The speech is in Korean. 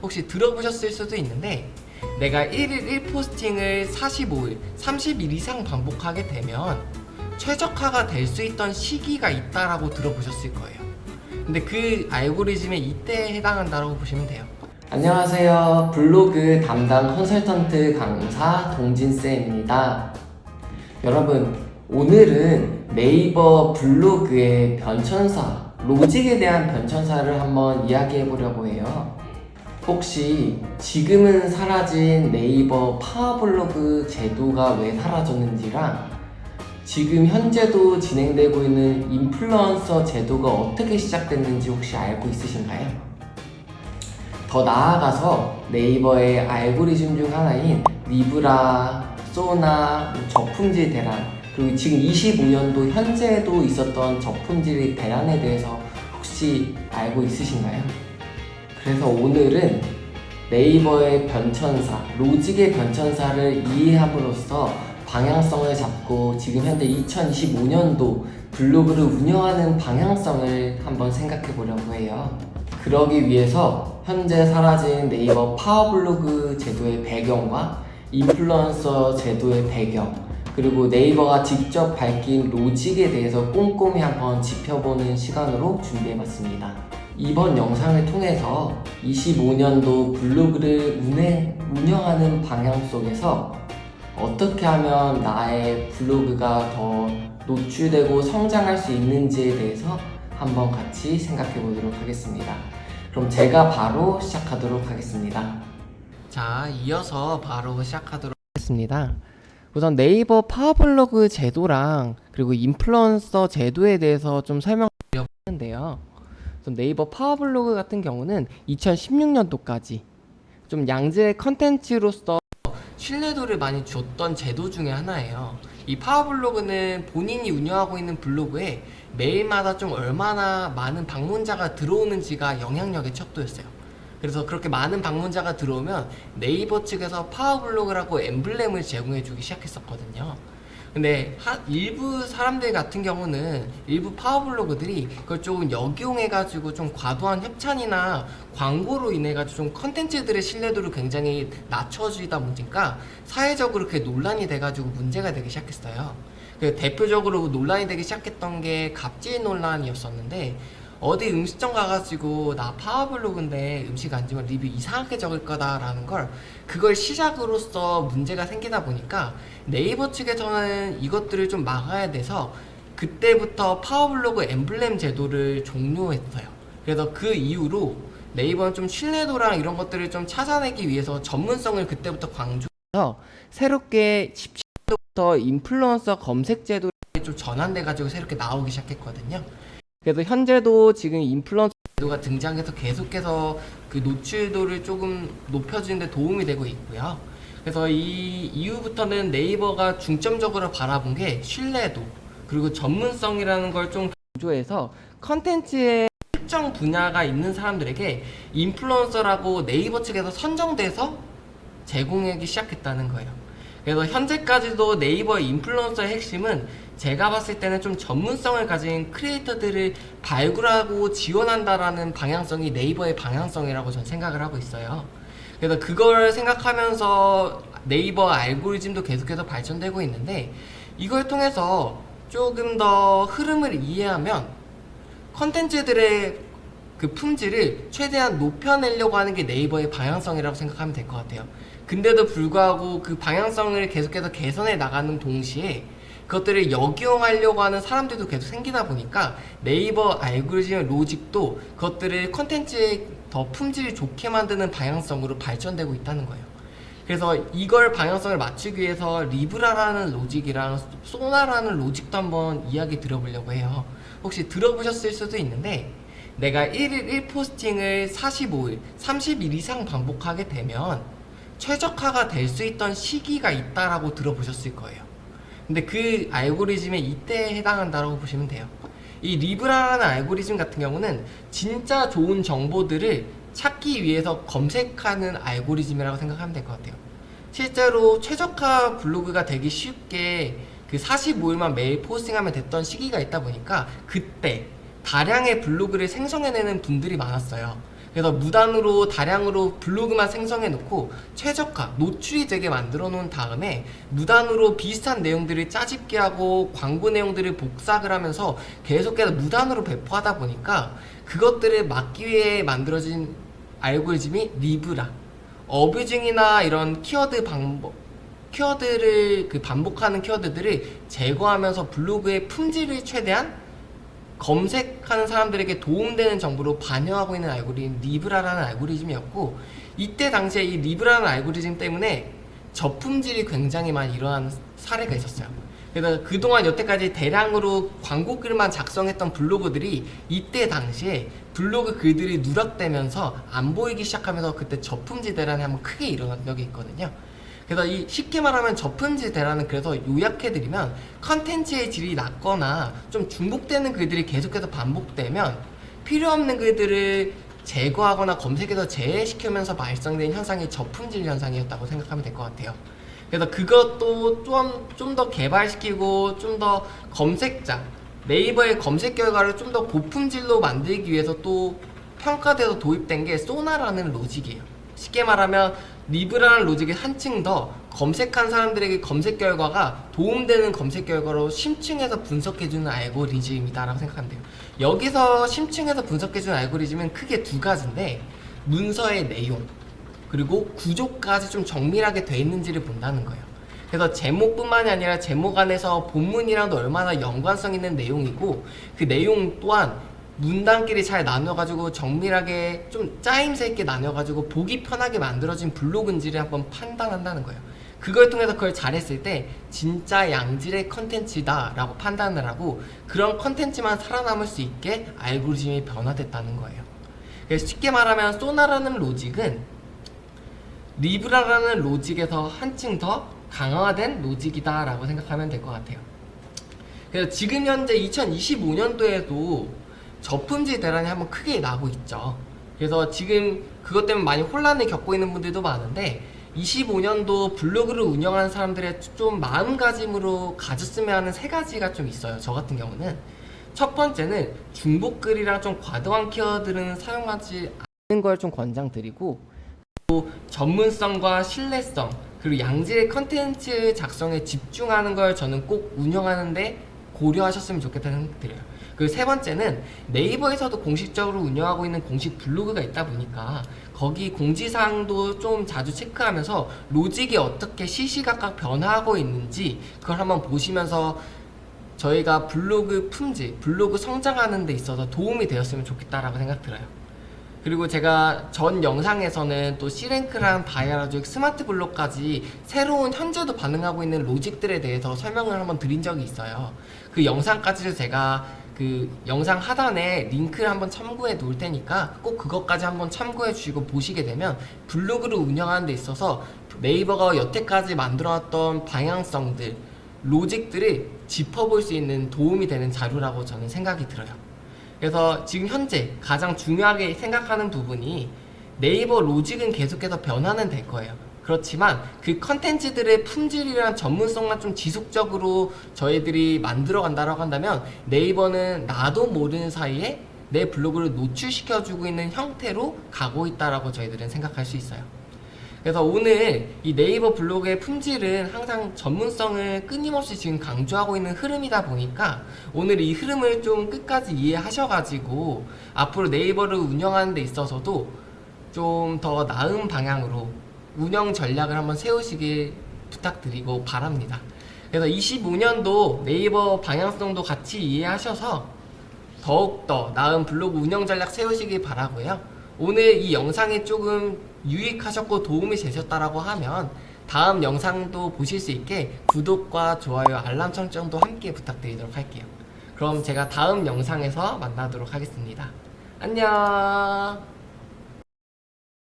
혹시 들어보셨을 수도 있는데, 내가 1일 1포스팅을 45일, 30일 이상 반복하게 되면 최적화가 될 수 있던 시기가 있다라고 들어보셨을 거예요. 근데 그 알고리즘에 이때에 해당한다고 보시면 돼요. 안녕하세요. 블로그 담당 컨설턴트 강사 동진쌤입니다. 여러분, 오늘은 네이버 블로그의 변천사, 로직에 대한 변천사를 한번 이야기해 보려고 해요. 혹시 지금은 사라진 네이버 파워블로그 제도가 왜 사라졌는지랑 지금 현재도 진행되고 있는 인플루언서 제도가 어떻게 시작됐는지 혹시 알고 있으신가요? 더 나아가서 네이버의 알고리즘 중 하나인 리브라, 소나, 저품질 대란, 그리고 지금 25년도 현재도 있었던 저품질 대란에 대해서 혹시 알고 있으신가요? 그래서 오늘은 네이버의 변천사, 로직의 변천사를 이해함으로써 방향성을 잡고 지금 현재 2025년도 블로그를 운영하는 방향성을 한번 생각해 보려고 해요. 그러기 위해서 현재 사라진 네이버 파워블로그 제도의 배경과 인플루언서 제도의 배경, 그리고 네이버가 직접 밝힌 로직에 대해서 꼼꼼히 한번 짚어보는 시간으로 준비해봤습니다. 이번 영상을 통해서 25년도 블로그를 운영하는 방향 속에서 어떻게 하면 나의 블로그가 더 노출되고 성장할 수 있는지에 대해서 한번 같이 생각해 보도록 하겠습니다. 그럼 제가 바로 시작하도록 하겠습니다. 자, 이어서 바로 시작하도록 하겠습니다. 우선 네이버 파워블로그 제도랑 그리고 인플루언서 제도에 대해서 좀 설명드려 보는데요. 네이버 파워블로그 같은 경우는 2016년도까지 좀 양질의 컨텐츠로서 신뢰도를 많이 줬던 제도 중에 하나예요. 이 파워블로그는 본인이 운영하고 있는 블로그에 매일마다 좀 얼마나 많은 방문자가 들어오는지가 영향력의 척도였어요. 그래서 그렇게 많은 방문자가 들어오면 네이버 측에서 파워블로그라고 엠블렘을 제공해 주기 시작했었거든요. 근데 일부 사람들 같은 경우는 일부 파워블로그들이 그걸 조금 역이용해가지고 좀 과도한 협찬이나 광고로 인해가지고 좀 컨텐츠들의 신뢰도를 굉장히 낮춰주다 보니까 사회적으로 그게 논란이 돼가지고 문제가 되기 시작했어요. 그 대표적으로 논란이 되기 시작했던 게 갑질 논란이었었는데, 어디 음식점 가가지고 나 파워블로그인데 음식 안 주면 리뷰 이상하게 적을 거다라는 걸, 그걸 시작으로서 문제가 생기다 보니까 네이버 측에서는 이것들을 좀 막아야 돼서 그때부터 파워블로그 엠블렘 제도를 종료했어요. 그래서 그 이후로 네이버는 좀 신뢰도랑 이런 것들을 좀 찾아내기 위해서 전문성을 그때부터 강조해서 새롭게 17년도부터 인플루언서 검색 제도를 좀 전환돼가지고 새롭게 나오기 시작했거든요. 그래서 현재도 지금 인플루언서 제도가 등장해서 계속해서 그 노출도를 조금 높여주는 데 도움이 되고 있고요. 그래서 이 이후부터는 네이버가 중점적으로 바라본 게 신뢰도 그리고 전문성이라는 걸 좀 강조해서 컨텐츠의 특정 분야가 있는 사람들에게 인플루언서라고 네이버 측에서 선정돼서 제공하기 시작했다는 거예요. 그래서 현재까지도 네이버의 인플루언서의 핵심은 제가 봤을 때는 좀 전문성을 가진 크리에이터들을 발굴하고 지원한다라는 방향성이 네이버의 방향성이라고 저는 생각을 하고 있어요. 그래서 그걸 생각하면서 네이버 알고리즘도 계속해서 발전되고 있는데, 이걸 통해서 조금 더 흐름을 이해하면 컨텐츠들의 그 품질을 최대한 높여내려고 하는 게 네이버의 방향성이라고 생각하면 될 것 같아요. 근데도 불구하고 그 방향성을 계속해서 개선해 나가는 동시에 그것들을 역이용하려고 하는 사람들도 계속 생기다 보니까 네이버 알고리즘의 로직도 그것들을 컨텐츠에 더 품질이 좋게 만드는 방향성으로 발전되고 있다는 거예요. 그래서 이걸 방향성을 맞추기 위해서 리브라라는 로직이랑 소나라는 로직도 한번 이야기 들어보려고 해요. 혹시 들어보셨을 수도 있는데, 내가 1일 1포스팅을 45일, 30일 이상 반복하게 되면 최적화가 될 수 있던 시기가 있다라고 들어보셨을 거예요. 근데 그 알고리즘에 이때에 해당한다고 보시면 돼요. 이 리브라라는 알고리즘 같은 경우는 진짜 좋은 정보들을 찾기 위해서 검색하는 알고리즘이라고 생각하면 될 것 같아요. 실제로 최적화 블로그가 되기 쉽게 그 45일만 매일 포스팅하면 됐던 시기가 있다 보니까 그때 다량의 블로그를 생성해내는 분들이 많았어요. 그래서 무단으로 다량으로 블로그만 생성해 놓고 최적화, 노출이 되게 만들어 놓은 다음에 무단으로 비슷한 내용들을 짜집기 하고 광고 내용들을 복사를 하면서 계속해서 무단으로 배포하다 보니까 그것들을 막기 위해 만들어진 알고리즘이 리브라, 어뷰징이나 이런 키워드를 반복하는 키워드들을 제거하면서 블로그의 품질을 최대한 검색하는 사람들에게 도움되는 정보로 반영하고 있는 알고리즘 리브라라는 알고리즘이었고, 이때 당시에 이 리브라라는 알고리즘 때문에 저품질이 굉장히 많이 일어난 사례가 있었어요. 그래서 그동안 여태까지 대량으로 광고 글만 작성했던 블로그들이 이때 당시에 블로그 글들이 누락되면서 안 보이기 시작하면서 그때 저품질 대란이 한번 크게 일어난 적이 있거든요. 그래서 이 쉽게 말하면 저품질 대란은, 그래서 요약해드리면 컨텐츠의 질이 낮거나 좀 중복되는 글들이 계속해서 반복되면 필요 없는 글들을 제거하거나 검색해서 제외시키면서 발생된 현상이 저품질 현상이었다고 생각하면 될 것 같아요. 그래서 그것도 좀 더 개발시키고 좀 더 검색자, 네이버의 검색 결과를 좀 더 고품질로 만들기 위해서 또 평가돼서 도입된 게 소나라는 로직이에요. 쉽게 말하면 리브라는 로직이 한층 더 검색한 사람들에게 검색 결과가 도움되는 검색 결과로 심층해서 분석해주는 알고리즘이다라고 생각하면 돼요. 여기서 심층해서 분석해주는 알고리즘은 크게 두 가지인데, 문서의 내용 그리고 구조까지 좀 정밀하게 돼 있는지를 본다는 거예요. 그래서 제목뿐만이 아니라 제목 안에서 본문이랑도 얼마나 연관성 있는 내용이고, 그 내용 또한 문단끼리 잘 나눠가지고 정밀하게 좀 짜임새 있게 나눠가지고 보기 편하게 만들어진 블로그인지를 한번 판단한다는 거예요. 그걸 통해서 그걸 잘했을 때 진짜 양질의 컨텐츠다 라고 판단을 하고, 그런 컨텐츠만 살아남을 수 있게 알고리즘이 변화됐다는 거예요. 그래서 쉽게 말하면 소나라는 로직은 리브라라는 로직에서 한층 더 강화된 로직이다 라고 생각하면 될 것 같아요. 그래서 지금 현재 2025년도에도 저품질 대란이 한번 크게 나고 있죠. 그래서 지금 그것 때문에 많이 혼란을 겪고 있는 분들도 많은데, 25년도 블로그를 운영하는 사람들의 좀 마음가짐으로 가졌으면 하는 세 가지가 좀 있어요. 저 같은 경우는 첫 번째는 중복글이랑 좀 과도한 키워드는 사용하지 않는 걸 좀 권장드리고, 또 전문성과 신뢰성 그리고 양질의 컨텐츠 작성에 집중하는 걸 저는 꼭 운영하는데 고려하셨으면 좋겠다는 생각 들어요. 그리고 세 번째는 네이버에서도 공식적으로 운영하고 있는 공식 블로그가 있다 보니까 거기 공지사항도 좀 자주 체크하면서 로직이 어떻게 시시각각 변화하고 있는지 그걸 한번 보시면서 저희가 블로그 품질, 블로그 성장하는 데 있어서 도움이 되었으면 좋겠다라고 생각 들어요. 그리고 제가 전 영상에서는 또 C랭크랑 다이아로직, 스마트 블록까지 새로운 현재도 반응하고 있는 로직들에 대해서 설명을 한번 드린 적이 있어요. 그 영상까지도 제가 그 영상 하단에 링크를 한번 참고해 놓을 테니까 꼭 그것까지 한번 참고해 주시고 보시게 되면 블로그를 운영하는 데 있어서 네이버가 여태까지 만들어왔던 방향성들, 로직들을 짚어볼 수 있는 도움이 되는 자료라고 저는 생각이 들어요. 그래서 지금 현재 가장 중요하게 생각하는 부분이 네이버 로직은 계속해서 변화는 될 거예요. 그렇지만 그 컨텐츠들의 품질이랑 전문성만 좀 지속적으로 저희들이 만들어 간다라고 한다면 네이버는 나도 모르는 사이에 내 블로그를 노출시켜주고 있는 형태로 가고 있다라고 저희들은 생각할 수 있어요. 그래서 오늘 이 네이버 블로그의 품질은 항상 전문성을 끊임없이 지금 강조하고 있는 흐름이다 보니까 오늘 이 흐름을 좀 끝까지 이해하셔가지고 앞으로 네이버를 운영하는 데 있어서도 좀 더 나은 방향으로 운영 전략을 한번 세우시길 부탁드리고 바랍니다. 그래서 25년도 네이버 방향성도 같이 이해하셔서 더욱더 나은 블로그 운영 전략 세우시길 바라고요. 오늘 이 영상이 조금 유익하셨고 도움이 되셨다라고 하면 다음 영상도 보실 수 있게 구독과 좋아요, 알람 설정도 함께 부탁드리도록 할게요. 그럼 제가 다음 영상에서 만나도록 하겠습니다. 안녕.